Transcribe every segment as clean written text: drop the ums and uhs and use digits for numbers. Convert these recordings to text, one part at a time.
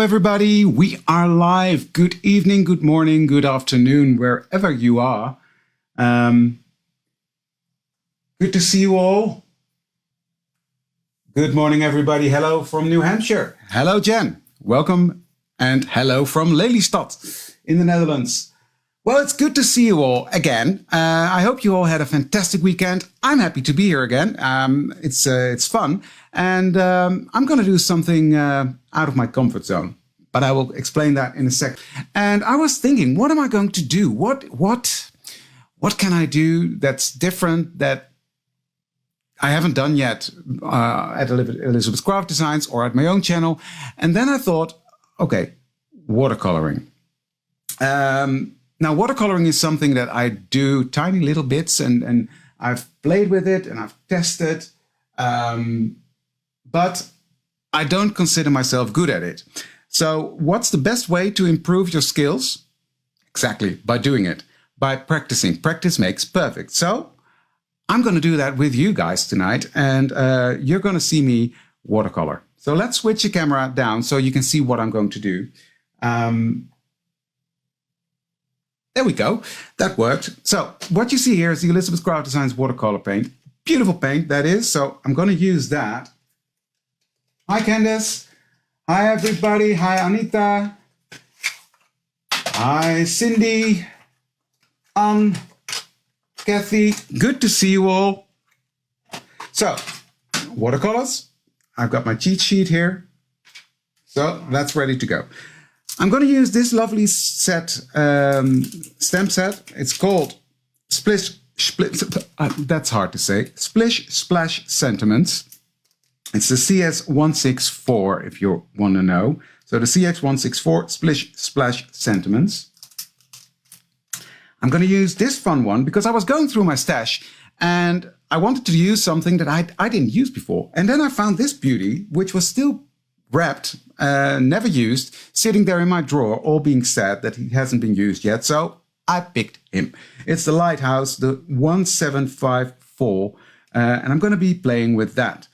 Hello everybody, we are live. Good evening, good morning, good afternoon, wherever you are. Good to see you all. Good morning everybody, hello from New Hampshire. Hello Jen, welcome, and hello from Lelystad in the Netherlands. Well, it's good to see you all again. I hope you all had a fantastic weekend. I'm happy to be here again. It's fun. And I'm going to do something out of my comfort zone. But I will explain that in a sec. And I was thinking, what am I going to do? What can I do that's different, that I haven't done yet at Elizabeth's Craft Designs or at my own channel? And then I thought, okay, watercoloring. Now, watercoloring is something that I do tiny little bits, and I've played with it and I've tested, but I don't consider myself good at it. So what's the best way to improve your skills? Exactly, by doing it, by practicing. Practice makes perfect. So I'm going to do that with you guys tonight, and you're going to see me watercolor. So let's switch the camera down so you can see what I'm going to do. There we go. That worked. So what you see here is the Elizabeth's Craft Designs watercolor paint. Beautiful paint, that is. So I'm going to use that. Hi, Candace. Hi, everybody. Hi, Anita. Hi, Cindy. Kathy. Good to see you all. So, watercolors. I've got my cheat sheet here. So that's ready to go. I'm going to use this lovely set, stamp set. It's called that's hard to say. Splish Splash Sentiments. It's the CS164, if you want to know. So the CX164 Splish Splash Sentiments. I'm going to use this fun one because I was going through my stash and I wanted to use something that I didn't use before. And then I found this beauty, which was still wrapped, never used, sitting there in my drawer, all being sad that he hasn't been used yet. So I picked him. It's the Lighthouse, the 1754, and I'm going to be playing with that.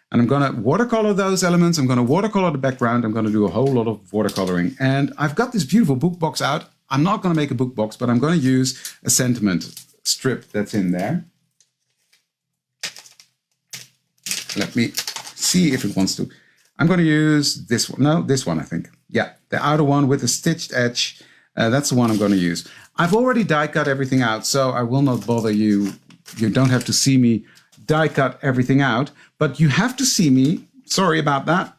And I'm going to watercolor those elements. I'm going to watercolor the background. I'm going to do a whole lot of watercoloring. And I've got this beautiful book box out. I'm not going to make a book box, but I'm going to use a sentiment strip that's in there. Let me see if it wants to. I'm going to use this one. No, this one, I think. Yeah, the outer one with the stitched edge. That's the one I'm going to use. I've already die cut everything out, so I will not bother you. You don't have to see me die cut everything out, but you have to see me, sorry about that,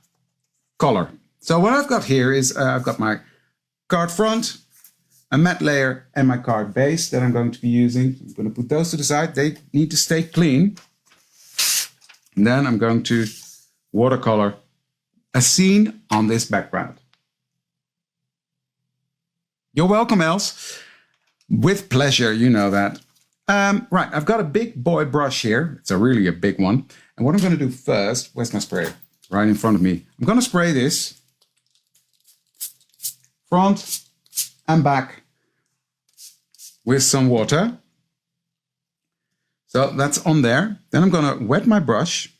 color. So what I've got here is I've got my card front, a matte layer, and my card base that I'm going to be using. I'm going to put those to the side. They need to stay clean. And then I'm going to watercolor a scene on this background. You're welcome, Els. With pleasure, you know that. Right, I've got a big boy brush here. It's really a big one. And what I'm going to do first, where's my spray? Right in front of me. I'm going to spray this front and back with some water. So that's on there. Then I'm going to wet my brush.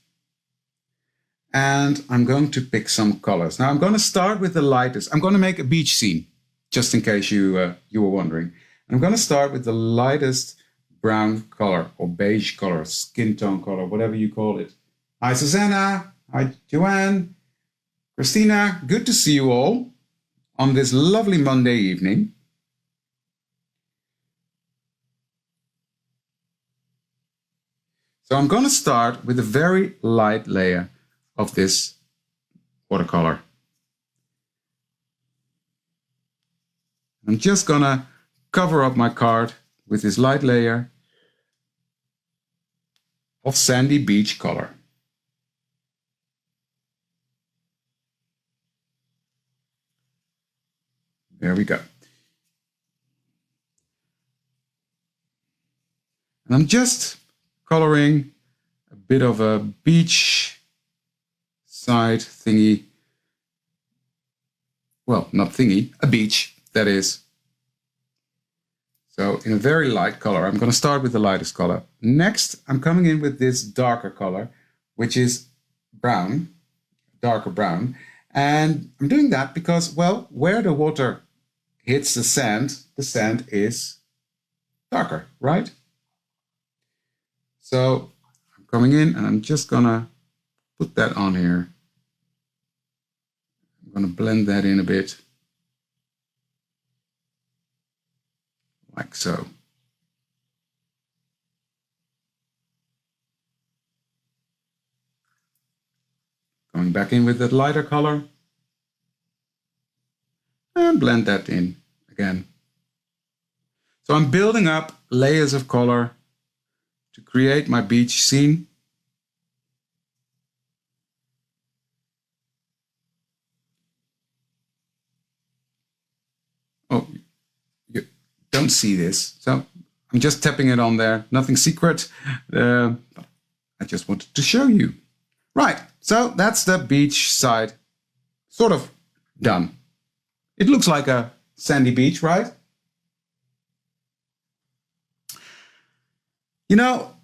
And I'm going to pick some colors. Now I'm going to start with the lightest. I'm going to make a beach scene, just in case you were wondering. I'm going to start with the lightest brown color or beige color, skin tone color, whatever you call it. Hi Susanna, hi Joanne, Christina, good to see you all on this lovely Monday evening. So I'm going to start with a very light layer of this watercolor. I'm just gonna cover up my card with this light layer of sandy beach color. There we go. And I'm just coloring a bit of a beach side thingy. Well, not thingy, a beach, that is. So in a very light color, I'm going to start with the lightest color. Next, I'm coming in with this darker color, which is brown, darker brown. And I'm doing that because, well, where the water hits the sand is darker, right? So I'm coming in and I'm just gonna put that on here. I'm gonna blend that in a bit. Like so. Going back in with that lighter color. And blend that in again. So I'm building up layers of color to create my beach scene. Oh, you don't see this. So I'm just tapping it on there. Nothing secret. I just wanted to show you. Right, so that's the beach side sort of done. It looks like a sandy beach, right? You know,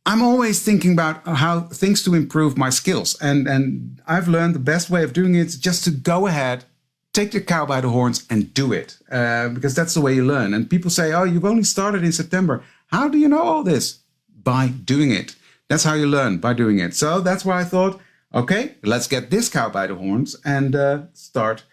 I'm always thinking about how things to improve my skills. And I've learned the best way of doing it is just to go ahead, take the cow by the horns and do it. Because that's the way you learn. And people say, oh, you've only started in September. How do you know all this? By doing it. That's how you learn, by doing it. So that's why I thought, okay, let's get this cow by the horns and start,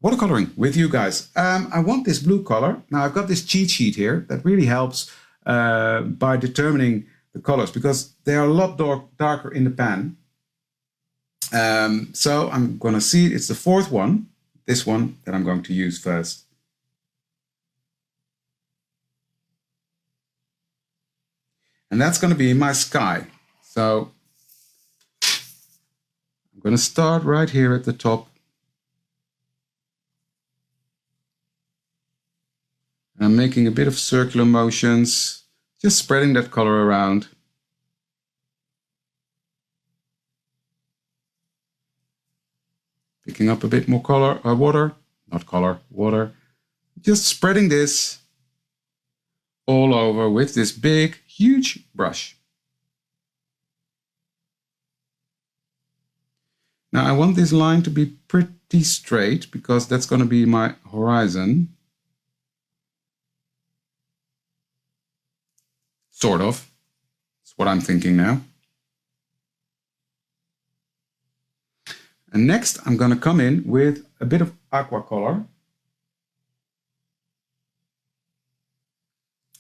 watercoloring with you guys. I want this blue color. Now I've got this cheat sheet here that really helps by determining the colors because they are a lot darker in the pan. So I'm going to see, it's the fourth one, this one that I'm going to use first. And that's going to be my sky. So I'm going to start right here at the top. I'm making a bit of circular motions, just spreading that color around. Picking up a bit more color, water. Just spreading this all over with this big, huge brush. Now I want this line to be pretty straight because that's going to be my horizon. Sort of. That's what I'm thinking now. And next I'm going to come in with a bit of aqua color.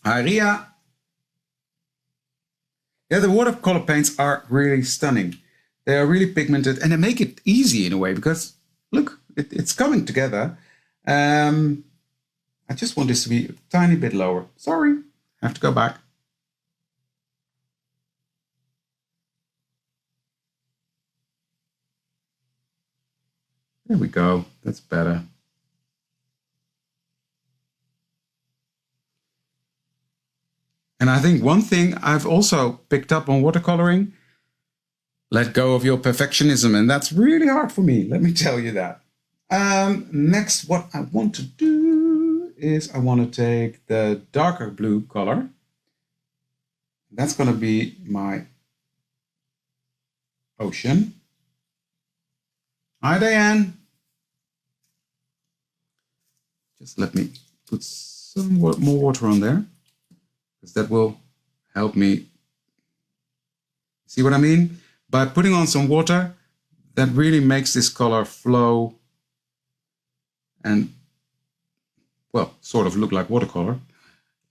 Hi Ria. Yeah, the watercolor paints are really stunning. They are really pigmented and they make it easy in a way because look, it's coming together. I just want this to be a tiny bit lower. Sorry, I have to go back. There we go, that's better. And I think one thing I've also picked up on watercoloring, let go of your perfectionism, and that's really hard for me, let me tell you that. Next, what I want to do is I want to take the darker blue color. That's going to be my ocean. Hi, Diane. Just let me put some more water on there, because that will help me. See what I mean? By putting on some water, that really makes this color flow and, well, sort of look like watercolor,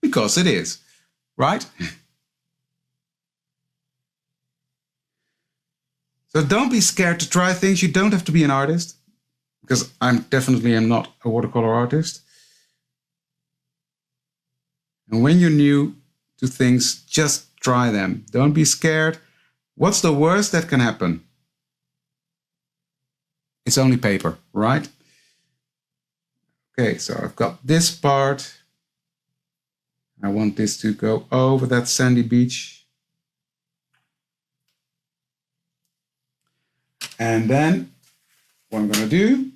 because it is, right? So don't be scared to try things. You don't have to be an artist, because I definitely am not a watercolor artist. And when you're new to things, just try them. Don't be scared. What's the worst that can happen? It's only paper, right? Okay, so I've got this part. I want this to go over that sandy beach. And then what I'm going to do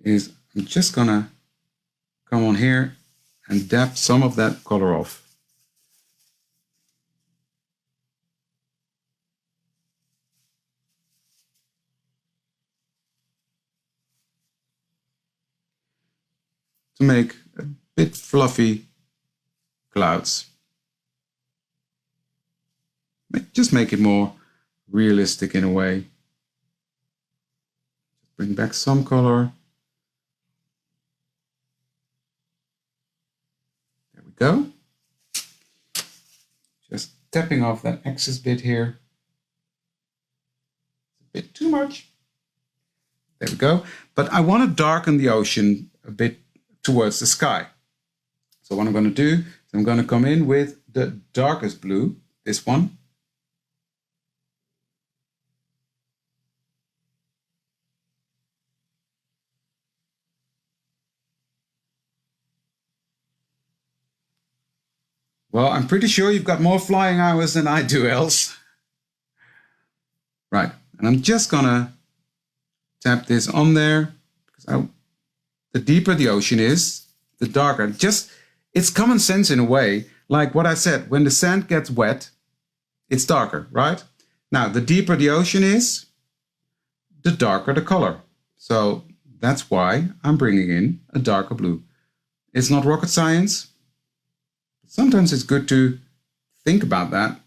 is I'm just going to come on here and dab some of that color off. To make a bit fluffy clouds. Just make it more realistic in a way. Bring back some color. There we go. Just tapping off that excess bit here. A bit too much. There we go. But I want to darken the ocean a bit towards the sky. So what I'm going to do is I'm going to come in with the darkest blue, this one. Well, I'm pretty sure you've got more flying hours than I do, else. Right, and I'm just gonna tap this on there, because the deeper the ocean is, the darker. It's common sense in a way. Like what I said, when the sand gets wet, it's darker, right? Now, the deeper the ocean is, the darker the color. So that's why I'm bringing in a darker blue. It's not rocket science. Sometimes it's good to think about that.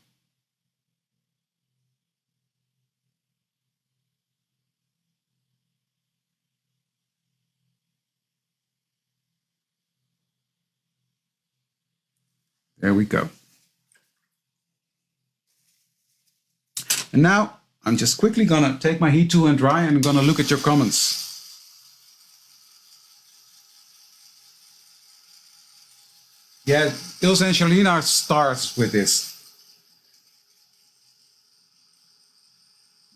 There we go. And now I'm just quickly gonna take my heat tool and dry, and I'm gonna look at your comments. Yeah, Ilse and Charlene are stars with this.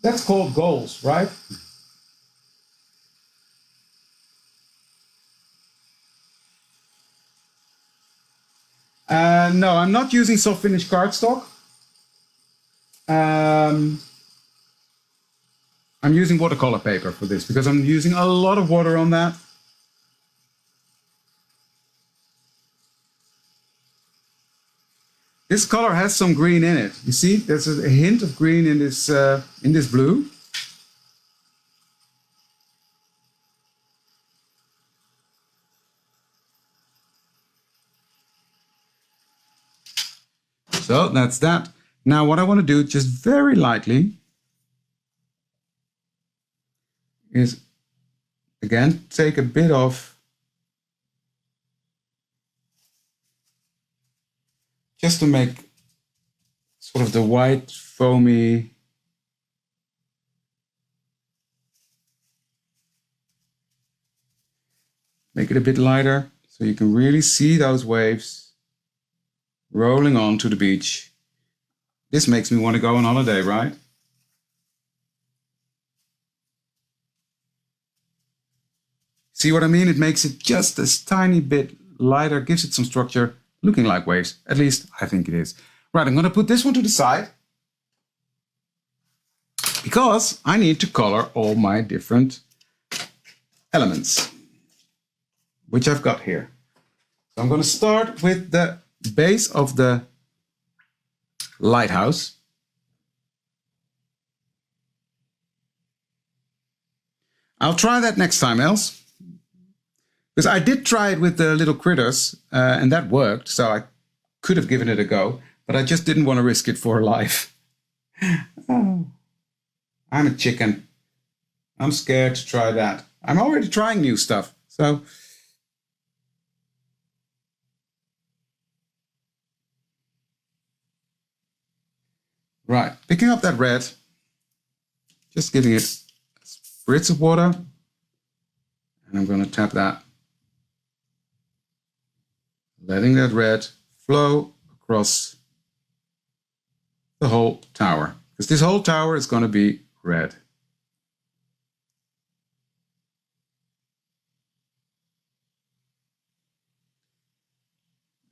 That's called goals, right? No, I'm not using soft finish cardstock. I'm using watercolor paper for this because I'm using a lot of water on that. This color has some green in it. You see, there's a hint of green in this blue. So that's that. Now what I want to do, just very lightly, is again take a bit of, just to make sort of the white foamy make it a bit lighter so you can really see those waves rolling onto the beach. This makes me want to go on holiday, right? See what I mean? It makes it just a tiny bit lighter, gives it some structure, looking like waves. At least I think it is. Right, I'm going to put this one to the side because I need to color all my different elements, which I've got here. So I'm going to start with the base of the Lighthouse. I'll try that next time, else. Because I did try it with the little critters, and that worked, so I could have given it a go, but I just didn't want to risk it for life. Oh. I'm a chicken. I'm scared to try that. I'm already trying new stuff, so... Right, picking up that red, just giving it a spritz of water, and I'm going to tap that. Letting that red flow across the whole tower, because this whole tower is going to be red.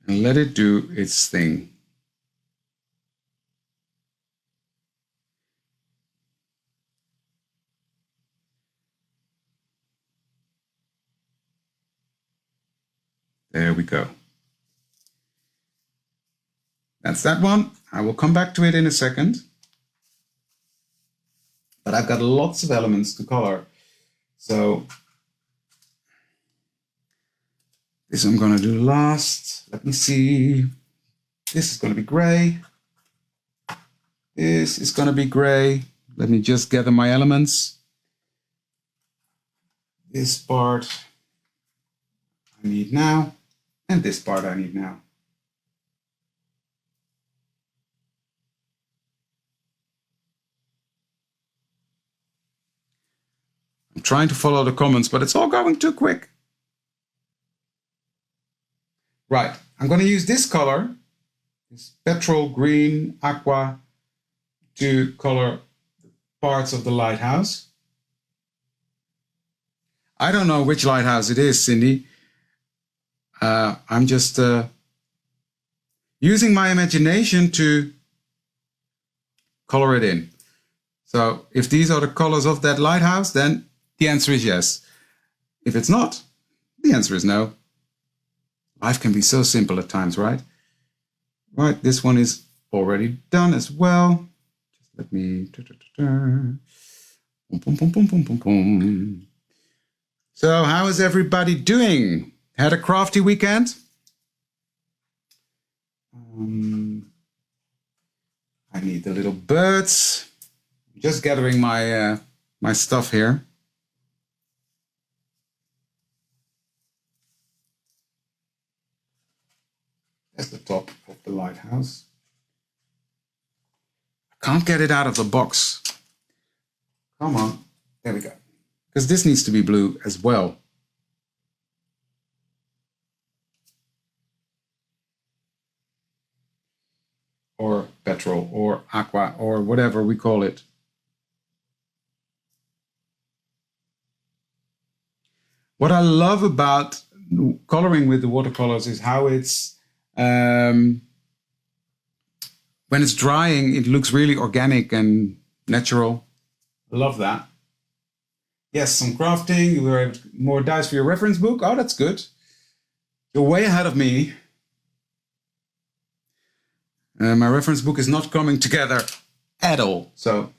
And let it do its thing. There we go. That's that one. I will come back to it in a second. But I've got lots of elements to color. So this I'm going to do last. Let me see. This is going to be gray. This is going to be gray. Let me just gather my elements. This part I need now. And this part I need now. I'm trying to follow the comments, but it's all going too quick. Right, I'm going to use this color, this petrol green aqua, to color parts of the lighthouse. I don't know which lighthouse it is, Cindy. I'm just using my imagination to color it in. So if these are the colors of that lighthouse, then the answer is yes. If it's not, the answer is no. Life can be so simple at times, right? Right, this one is already done as well. Just let me... So how is everybody doing? Had a crafty weekend? I need the little birds. Just gathering my my stuff here. That's the top of the lighthouse. I can't get it out of the box. Come on. There we go. Because this needs to be blue as well. Or petrol, or aqua, or whatever we call it. What I love about coloring with the watercolors is how it's, when it's drying, it looks really organic and natural. I love that. Yes, some crafting. You were more dice for your reference book. Oh, that's good. You're way ahead of me. My reference book is not coming together at all. So,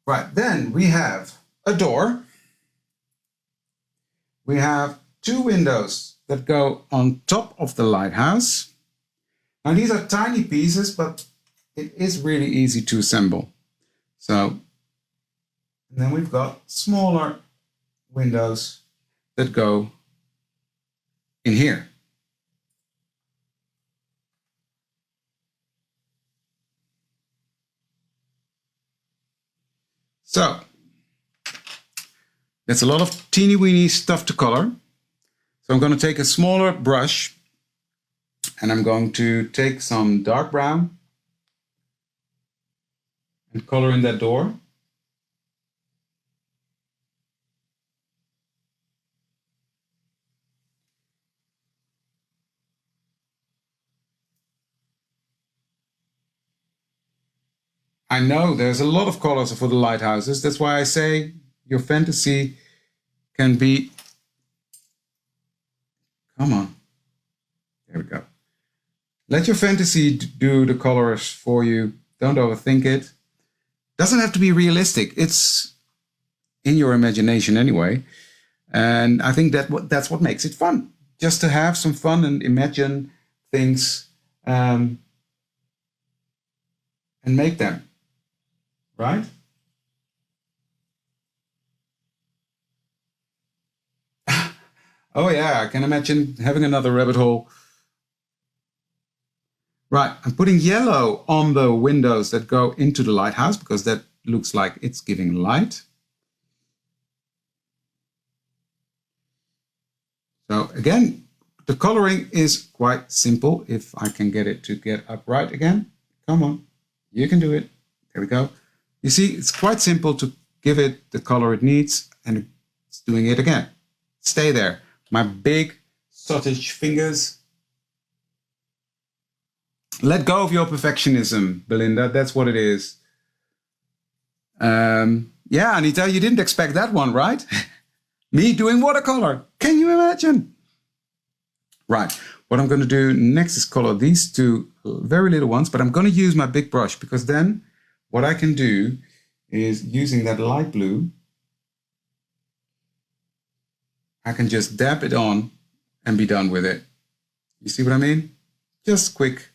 right, then we have a door. We have two windows that go on top of the lighthouse. Now, these are tiny pieces, but it is really easy to assemble. So, and then we've got smaller windows that go in here. So, that's a lot of teeny weeny stuff to color. So I'm going to take a smaller brush and I'm going to take some dark brown and color in that door. I know there's a lot of colors for the lighthouses. That's why I say your fantasy can be... Come on. There we go. Let your fantasy do the colors for you. Don't overthink it. Doesn't have to be realistic. It's in your imagination anyway. And I think that's what makes it fun. Just to have some fun and imagine things and make them. Right? Oh yeah, I can imagine having another rabbit hole. Right, I'm putting yellow on the windows that go into the lighthouse because that looks like it's giving light. So again, the coloring is quite simple. If I can get it to get upright again. Come on, you can do it. There we go. You see, it's quite simple to give it the color it needs, and it's doing it again. Stay there. My big sausage fingers. Let go of your perfectionism, Belinda. That's what it is. Yeah, Anita, you didn't expect that one, right? Me doing watercolor. Can you imagine? Right. What I'm going to do next is color these two very little ones, but I'm going to use my big brush, because then what I can do is, using that light blue, I can just dab it on and be done with it. You see what I mean? Just quick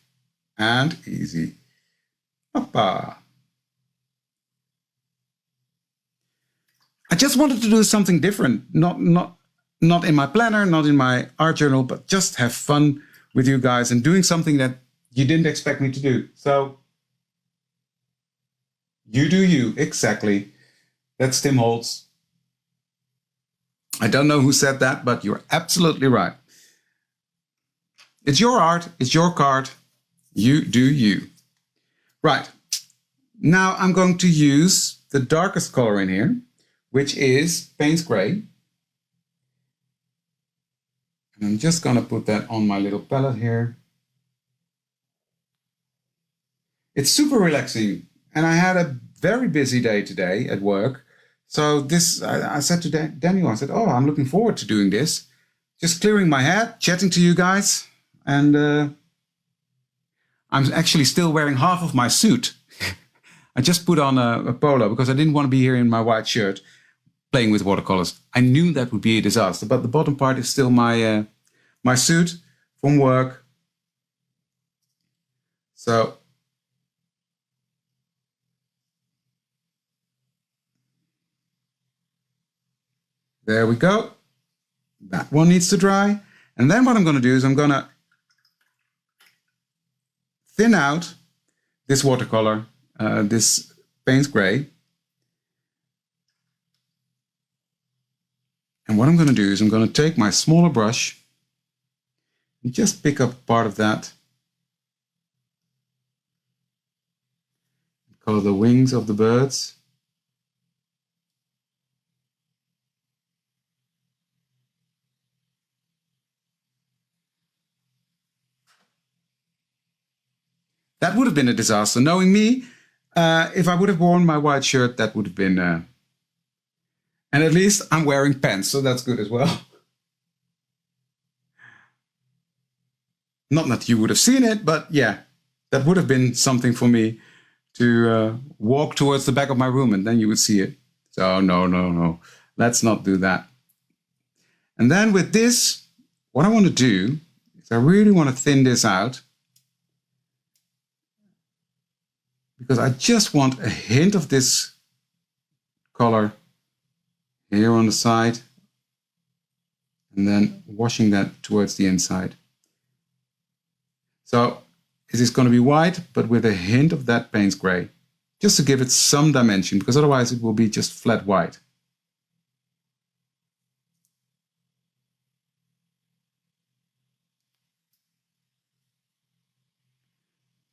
and easy. Hoppa. I just wanted to do something different, not in my planner, not in my art journal, but just have fun with you guys and doing something that you didn't expect me to do. So you do you, exactly. That's Tim Holtz. I don't know who said that, but you're absolutely right. It's your art, it's your card. You do you. Right. Now I'm going to use the darkest color in here, which is Payne's Gray. And I'm just going to put that on my little palette here. It's super relaxing. And I had a very busy day today at work. So this, I said to Daniel, I said, oh, I'm looking forward to doing this. Just clearing my head, chatting to you guys. And I'm actually still wearing half of my suit. I just put on a polo because I didn't want to be here in my white shirt playing with watercolors. I knew that would be a disaster, but the bottom part is still my my suit from work. So there we go. That one needs to dry. And then what I'm going to do is I'm going to thin out this watercolor, this Payne's Gray. And what I'm going to do is I'm going to take my smaller brush and just pick up part of that. Color the wings of the birds. That would have been a disaster. Knowing me, if I would have worn my white shirt, that would have been... And at least I'm wearing pants, so that's good as well. Not that you would have seen it, but yeah, that would have been something for me to walk towards the back of my room and then you would see it. So no, let's not do that. And then with this, what I want to do is I really want to thin this out, because I just want a hint of this color here on the side, and then washing that towards the inside. So it is going to be white, but with a hint of that Payne's Gray, just to give it some dimension, because otherwise it will be just flat white.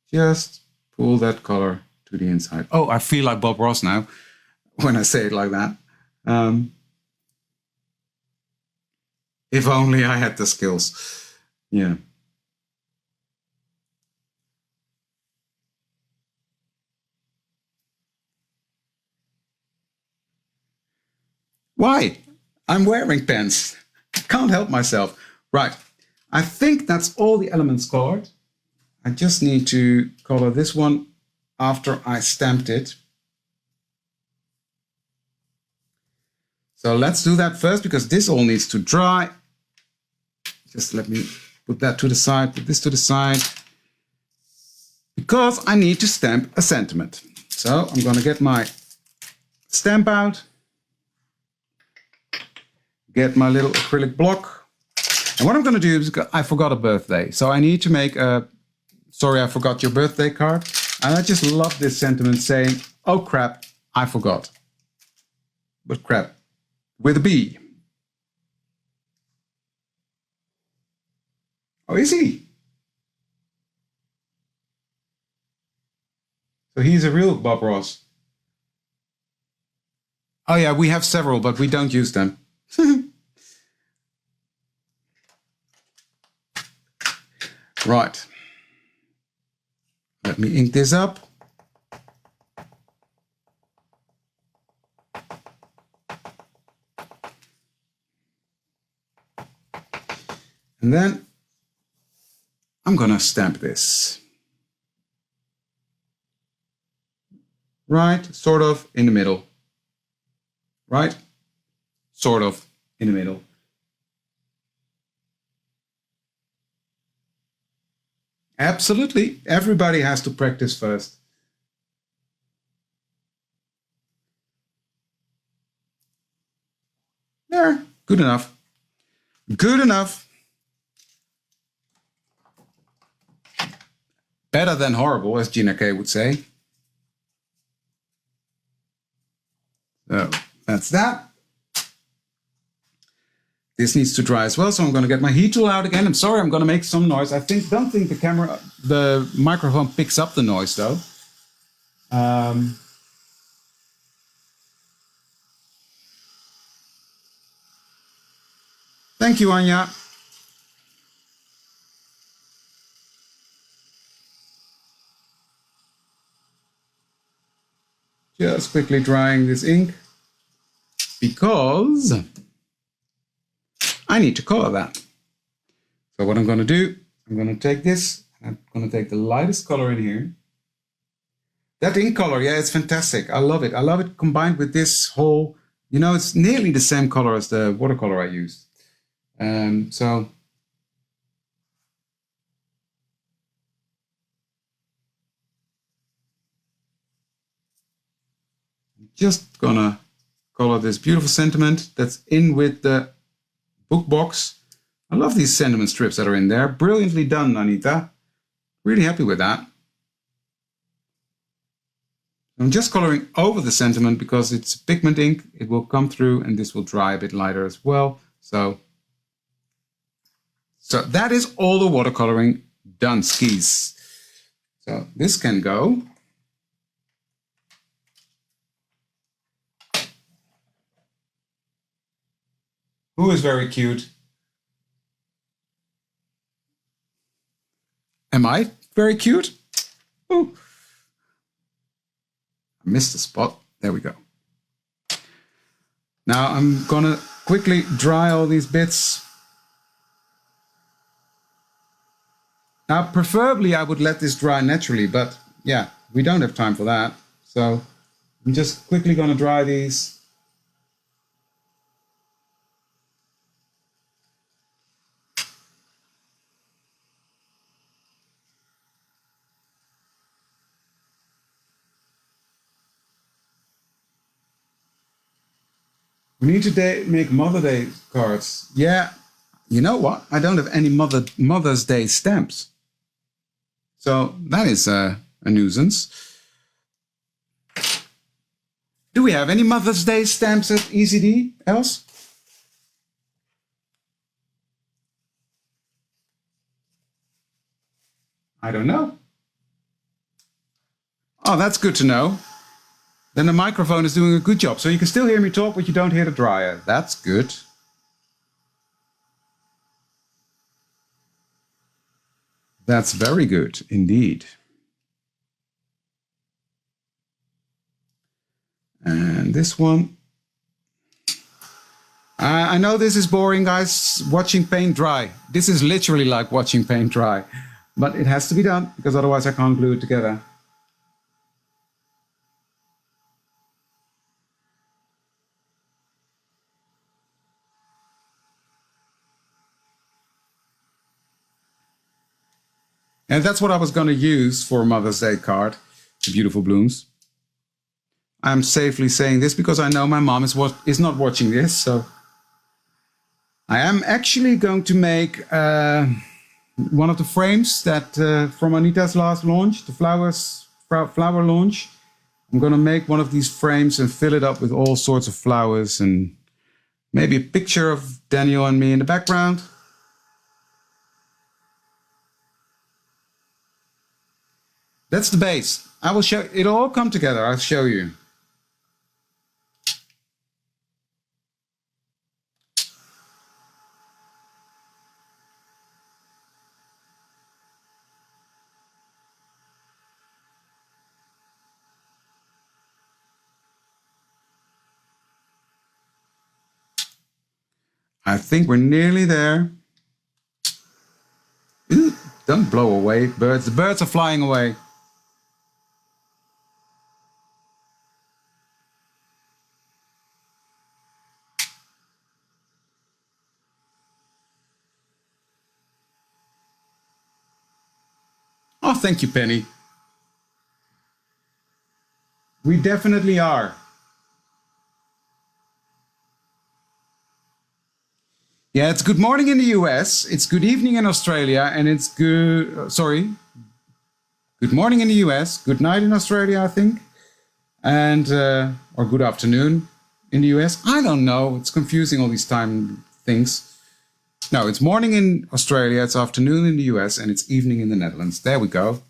Just pull that color to the inside. Oh, I feel like Bob Ross now when I say it like that. If only I had the skills. Yeah. Why? I'm wearing pants. I can't help myself. Right. I think that's all the elements colored. I just need to color this one after I stamped it. So let's do that first, because this all needs to dry. Just let me put that to the side, put this to the side, because I need to stamp a sentiment. So I'm going to get my stamp out, get my little acrylic block. And what I'm going to do is, I forgot a birthday. So I need to make a, sorry, I forgot your birthday card. And I just love this sentiment saying, oh crap, I forgot. But crap, with a B. Oh, is he? So he's a real Bob Ross. Oh yeah, we have several, but we don't use them. Right. Let me ink this up. And then I'm gonna stamp this. Right, sort of in the middle. Right, sort of in the middle. Absolutely, everybody has to practice first. There, good enough. Good enough. Better than horrible, as Gina K would say. So that's that. This needs to dry as well, so I'm going to get my heat tool out again. I'm sorry, I'm going to make some noise. Don't think the microphone picks up the noise though. Thank you, Anya. Just quickly drying this ink because I need to color that. So what I'm going to do, I'm going to take this, I'm going to take the lightest color in here. That ink color, yeah, it's fantastic. I love it. I love it combined with this whole, you know, it's nearly the same color as the watercolor I used. So I'm just gonna color this beautiful sentiment that's in with the book box. I love these sentiment strips that are in there. Brilliantly done, Anita. Really happy with that. I'm just coloring over the sentiment because it's pigment ink. It will come through and this will dry a bit lighter as well. So that is all the watercoloring done, skis. So this can go. Who is very cute? Am I very cute? Oh, I missed the spot. There we go. Now I'm gonna quickly dry all these bits. Now, preferably I would let this dry naturally, but yeah, we don't have time for that. So I'm just quickly gonna dry these. We need to make Mother's Day cards. Yeah, you know what? I don't have any Mother's Day stamps. So that is a nuisance. Do we have any Mother's Day stamps at ECD else? I don't know. Oh, that's good to know. Then the microphone is doing a good job. So you can still hear me talk, but you don't hear the dryer. That's good. That's very good indeed. And this one. I know this is boring, guys, watching paint dry. This is literally like watching paint dry. But it has to be done, because otherwise I can't glue it together. And that's what I was going to use for Mother's Day card, the beautiful blooms. I'm safely saying this because I know my mom is not watching this. So I am actually going to make one of the frames that from Anita's last launch, the flower launch. I'm going to make one of these frames and fill it up with all sorts of flowers and maybe a picture of Daniel and me in the background. That's the base. I will show, it'll all come together. I'll show you. I think we're nearly there. Ooh, Don't blow away birds. The birds are flying away. Oh, thank you, Penny. We definitely are. Yeah, it's good morning in the US, it's good evening in Australia, and it's good morning in the US, good night in Australia, I think, and or good afternoon in the US. I don't know, it's confusing, all these time things. No, it's morning in Australia, it's afternoon in the US, and it's evening in the Netherlands. There we go.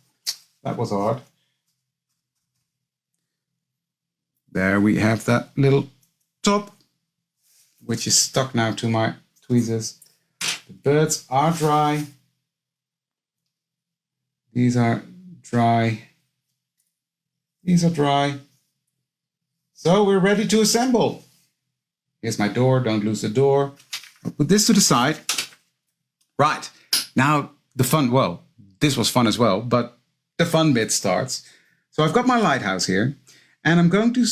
That was hard. There we have that little top, which is stuck now to my tweezers. The birds are dry. These are dry. These are dry. So we're ready to assemble. Here's my door. Don't lose the door. I'll put this to the side. Right. Now the fun, well, this was fun as well, but the fun bit starts. So I've got my lighthouse here and I'm going to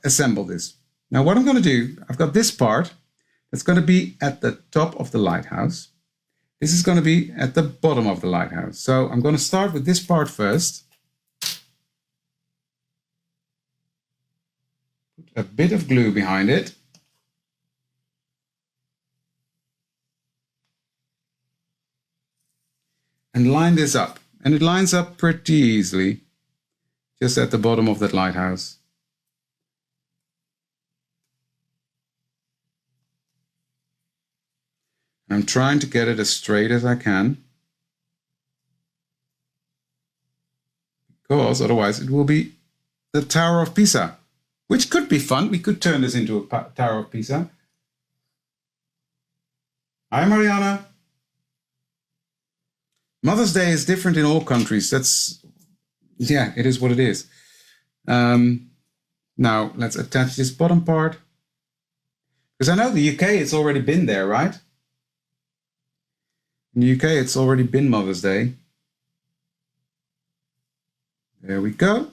assemble this. Now what I'm going to do, I've got this part. It's going to be at the top of the lighthouse. This is going to be at the bottom of the lighthouse. So I'm going to start with this part first. Put a bit of glue behind it. And line this up. And it lines up pretty easily, just at the bottom of that lighthouse. I'm trying to get it as straight as I can, because otherwise it will be the Tower of Pisa, which could be fun. We could turn this into a Tower of Pisa. Hi, Mariana. Mother's Day is different in all countries. That's, yeah, it is what it is. Now let's attach this bottom part, because I know the UK, it's already been there, right? In the UK, it's already been Mother's Day. There we go.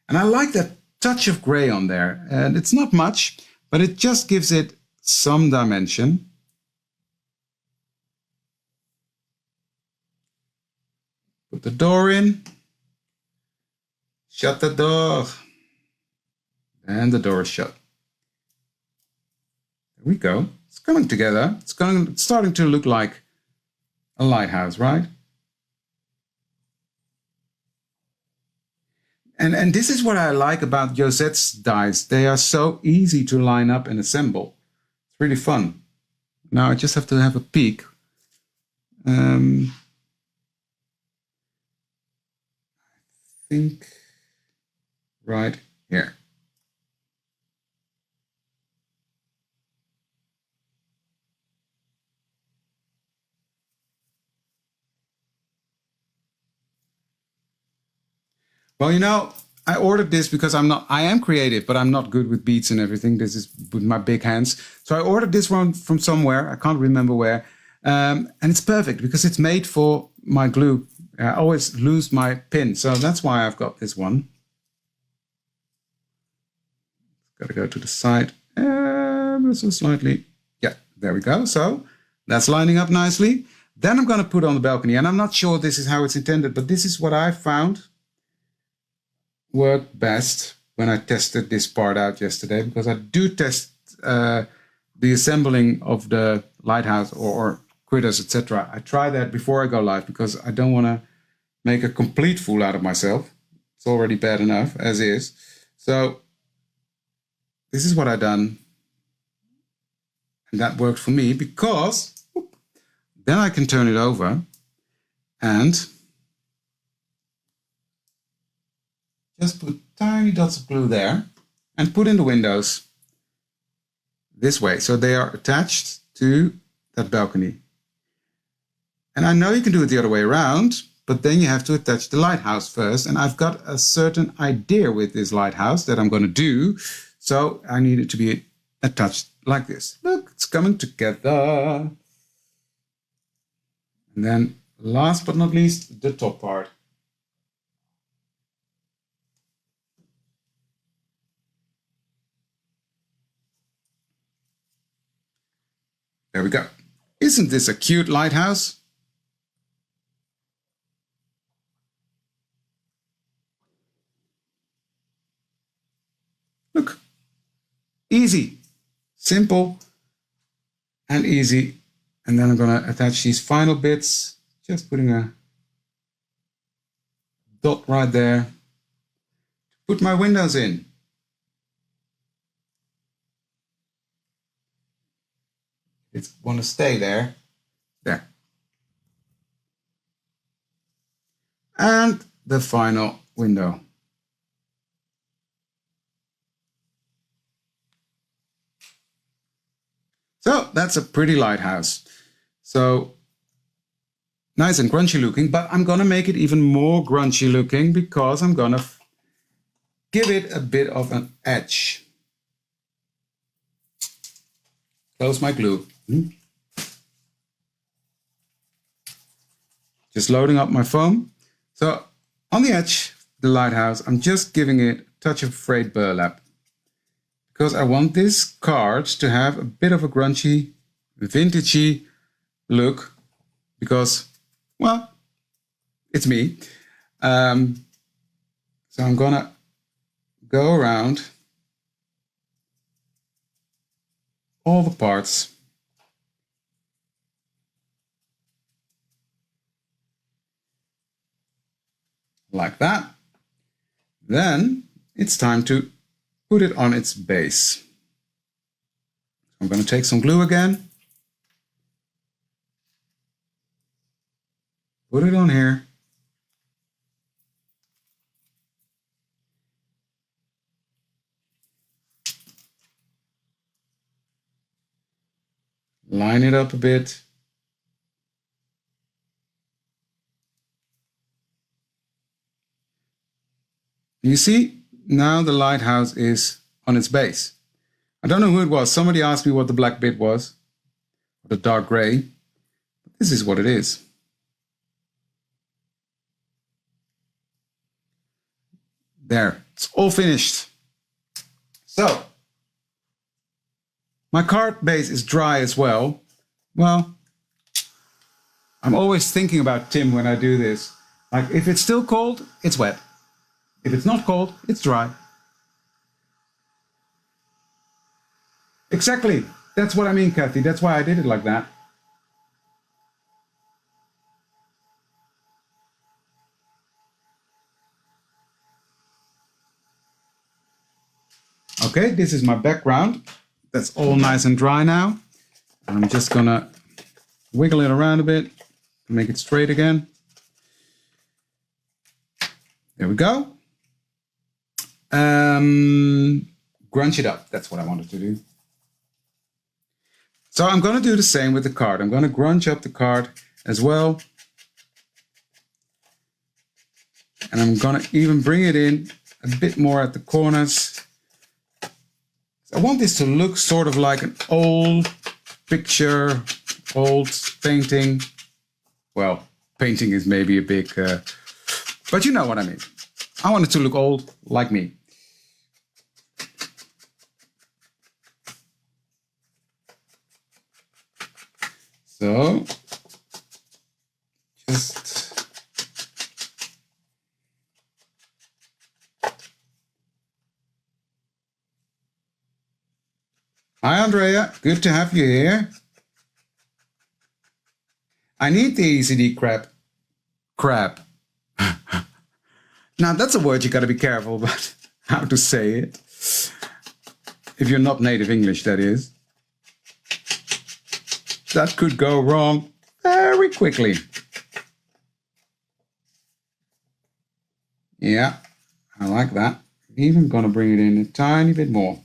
And I like that touch of gray on there. And it's not much, but it just gives it some dimension. Put the door in. Shut the door. And the door is shut. There we go. It's coming together. It's starting to look like a lighthouse, right? And this is what I like about Josette's dies. They are so easy to line up and assemble. It's really fun. Now I just have to have a peek. I think right here. Well, you know, I ordered this because I am creative, but I'm not good with beads and everything. This is with my big hands. So I ordered this one from somewhere. I can't remember where. And it's perfect because it's made for my glue. I always lose my pin. So that's why I've got this one. Got to go to the side. This is slightly. Yeah, there we go. So that's lining up nicely. Then I'm going to put on the balcony. And I'm not sure this is how it's intended, but this is what I found worked best when I tested this part out yesterday, because I do test the assembling of the lighthouse or critters, etc. I try that before I go live because I don't want to make a complete fool out of myself. It's already bad enough as is. So this is what I done, and that worked for me because then I can turn it over and just put tiny dots of glue there and put in the windows this way. So they are attached to that balcony. And I know you can do it the other way around, but then you have to attach the lighthouse first. And I've got a certain idea with this lighthouse that I'm going to do. So I need it to be attached like this. Look, it's coming together. And then last but not least, the top part. There we go. Isn't this a cute lighthouse? Look, easy, simple and easy. And then I'm going to attach these final bits, just putting a dot right there to put my windows in. It's want to stay there. There. And the final window. So that's a pretty lighthouse. So nice and grungy looking, but I'm gonna make it even more grungy looking because I'm gonna give it a bit of an edge. Close my glue. Just loading up my foam. So on the edge, the lighthouse, I'm just giving it a touch of frayed burlap because I want this card to have a bit of a grungy, vintagey look because, well, it's me. So I'm gonna go around all the parts. Like that. Then it's time to put it on its base. I'm going to take some glue again. Put it on here. Line it up a bit. You see, now the lighthouse is on its base. I don't know who it was. Somebody asked me what the black bit was, or the dark gray. This is what it is. There, it's all finished. So, my card base is dry as well. Well, I'm always thinking about Tim when I do this. Like, if it's still cold, it's wet. If it's not cold, it's dry. Exactly. That's what I mean, Kathy. That's why I did it like that. Okay, this is my background. That's all nice and dry now. I'm just gonna wiggle it around a bit to make it straight again. There we go. Grunge it up. That's what I wanted to do. So I'm going to do the same with the card. I'm going to grunge up the card as well. And I'm going to even bring it in a bit more at the corners. So I want this to look sort of like an old picture, old painting. Well, painting is maybe a big, but you know what I mean. I want it to look old, like me. So, just hi, Andrea. Good to have you here. I need the ECD crap. Now, that's a word you got to be careful about how to say it. If you're not native English, that is. That could go wrong very quickly. Yeah, I like that. I'm even going to bring it in a tiny bit more.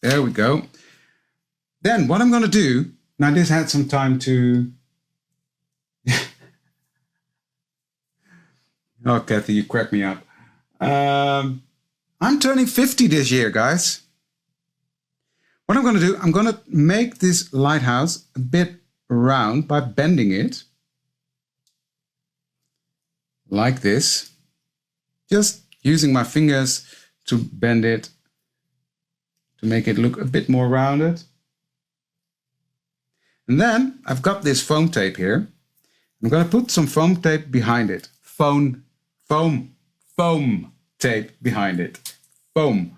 There we go. Then what I'm going to do, now this had some time to Oh, Kathy, you crack me up. I'm turning 50 this year, guys. What I'm going to do, I'm going to make this lighthouse a bit round by bending it. Like this. Just using my fingers to bend it to make it look a bit more rounded. And then I've got this foam tape here. I'm going to put some foam tape behind it. Foam tape behind it. Foam.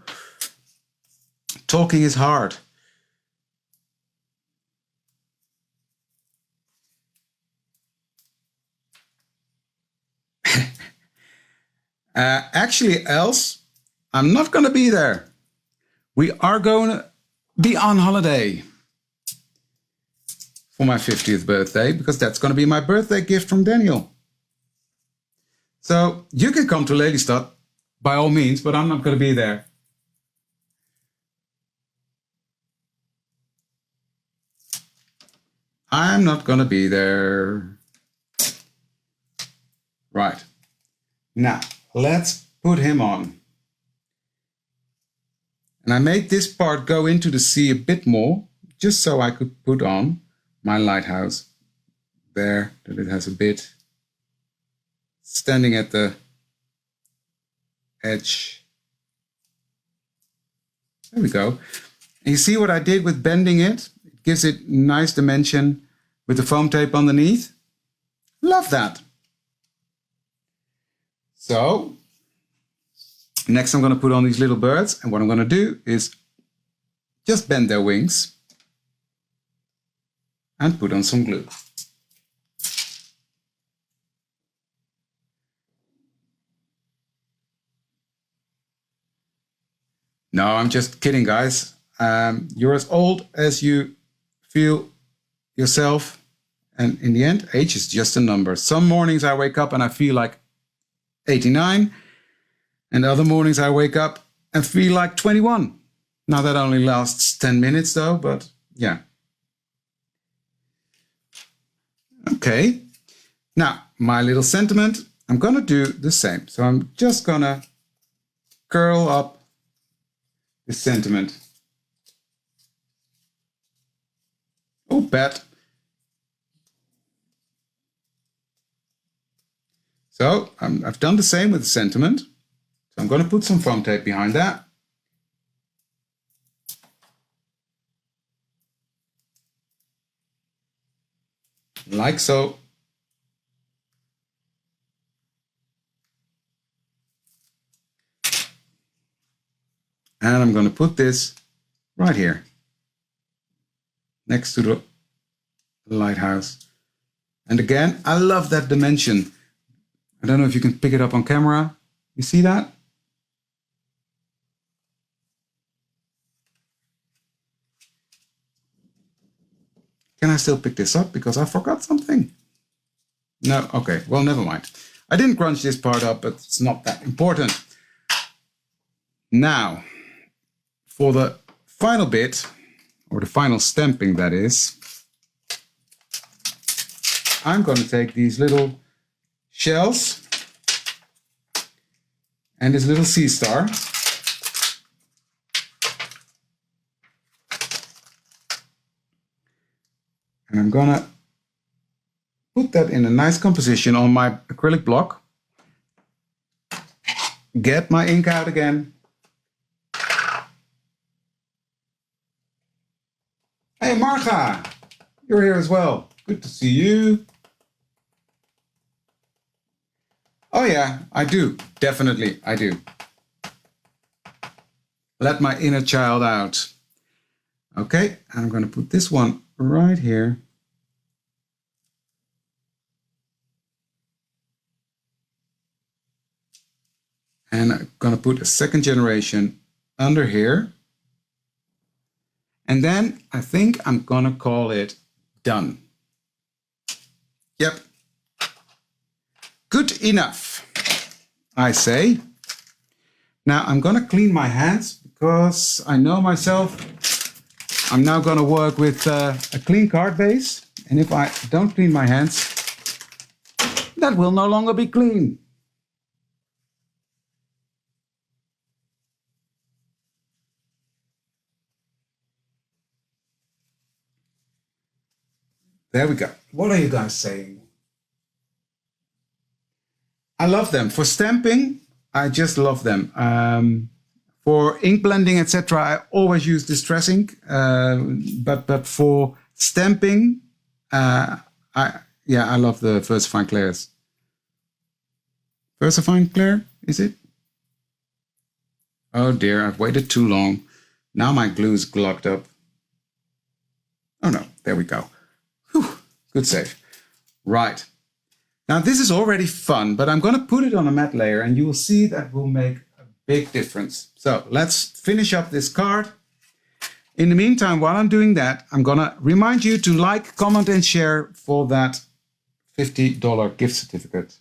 Talking is hard. Actually, else, I'm not going to be there. We are going to be on holiday for my 50th birthday, because that's going to be my birthday gift from Daniel. So you can come to Lelystad by all means, but I'm not going to be there. I'm not going to be there. Right. Now, let's put him on. And I made this part go into the sea a bit more, just so I could put on my lighthouse there, that it has a bit standing at the edge. There we go. And you see what I did with bending it? It gives it nice dimension with the foam tape underneath. Love that. So, next I'm going to put on these little birds, and what I'm going to do is just bend their wings and put on some glue. No, I'm just kidding, guys. You're as old as you feel yourself, and in the end, age is just a number. Some mornings I wake up and I feel like 89, and other mornings I wake up and feel like 21. Now that only lasts 10 minutes though, but yeah. Okay, now my little sentiment, I'm gonna do the same. So I'm just gonna curl up the sentiment. Oh, bad. So I've done the same with the sentiment. So I'm going to put some foam tape behind that. Like so. And I'm going to put this right here, next to the lighthouse. And again, I love that dimension. I don't know if you can pick it up on camera. You see that? Can I still pick this up because I forgot something? No, okay, well, never mind. I didn't crunch this part up, but it's not that important. Now, for the final bit, or the final stamping that is, I'm going to take these little shells and this little sea star. And I'm going to put that in a nice composition on my acrylic block. Get my ink out again. Hey Martha, you're here as well. Good to see you. Oh yeah, I do. Definitely, I do. Let my inner child out. Okay, I'm going to put this one right here. And I'm going to put a second generation under here. And then I think I'm going to call it done. Yep. Good enough, I say. Now I'm going to clean my hands because I know myself. I'm now going to work with a clean card base. And if I don't clean my hands, that will no longer be clean. There we go. What are you guys saying? I love them. For stamping, I just love them. For ink blending, etc., I always use Distress ink. But for stamping, I love the VersaFine Clairs. VersaFine Clair, is it? Oh dear, I've waited too long. Now my glue is clogged up. Oh no, there we go. Whew, good save. Right. Now this is already fun, but I'm going to put it on a matte layer and you will see that will make a big difference. So let's finish up this card. In the meantime, while I'm doing that, I'm going to remind you to like, comment and share for that $50 gift certificate.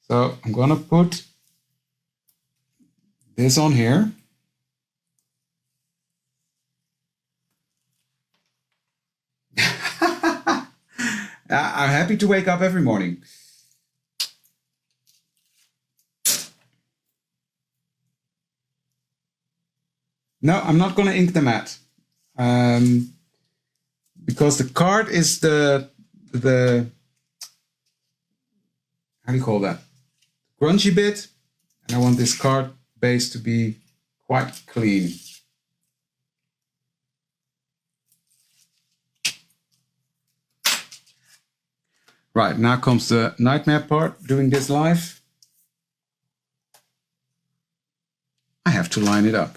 So I'm going to put this on here. I'm happy to wake up every morning. No, I'm not going to ink the matte. Because the card is the how do you call that? Grungy bit. And I want this card base to be quite clean. Right, now comes the nightmare part, doing this live. I have to line it up.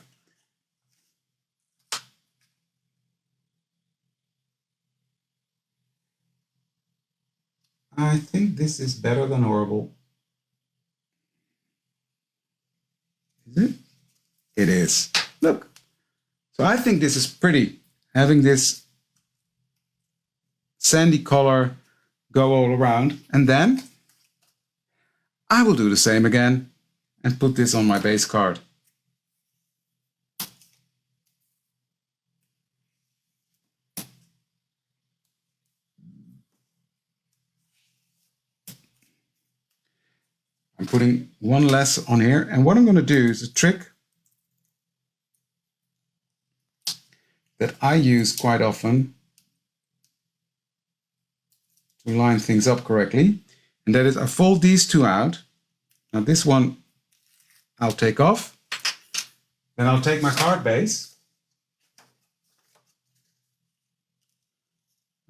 I think this is better than horrible. Is it? It is. Look. So I think this is pretty. Having this sandy color go all around. And then I will do the same again and put this on my base card. I'm putting one less on here. And what I'm going to do is a trick that I use quite often to line things up correctly. And that is I fold these two out. Now this one I'll take off. Then I'll take my card base.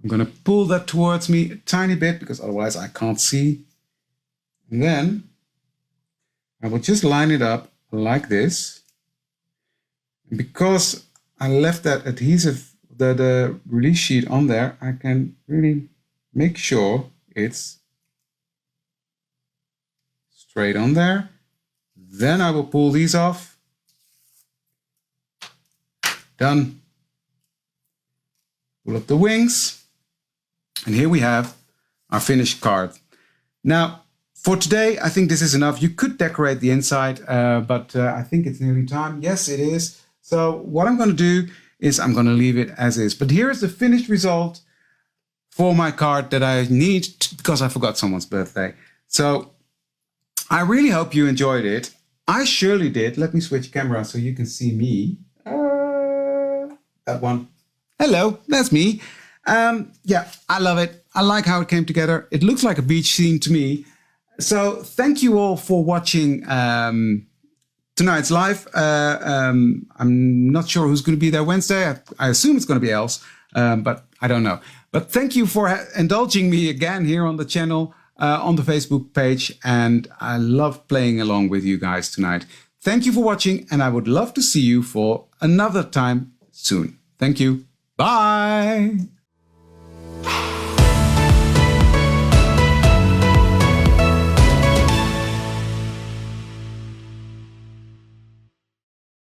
I'm going to pull that towards me a tiny bit because otherwise I can't see. And then I will just line it up like this. And because I left that adhesive, the release sheet on there, I can really make sure it's straight on there. Then I will pull these off. Done. Pull up the wings. And here we have our finished card. Now, for today, I think this is enough. You could decorate the inside, but I think it's nearly time. Yes, it is. So what I'm going to do is I'm going to leave it as is. But here is the finished result for my card that I need because I forgot someone's birthday. So I really hope you enjoyed it. I surely did. Let me switch camera so you can see me. That one. Hello, that's me. Yeah, I love it. I like how it came together. It looks like a beach scene to me. So thank you all for watching tonight's live. I'm not sure who's going to be there Wednesday. I assume it's going to be Els, but I don't know. But thank you for indulging me again here on the channel, on the Facebook page. And I love playing along with you guys tonight. Thank you for watching, and I would love to see you for another time soon. Thank you. Bye.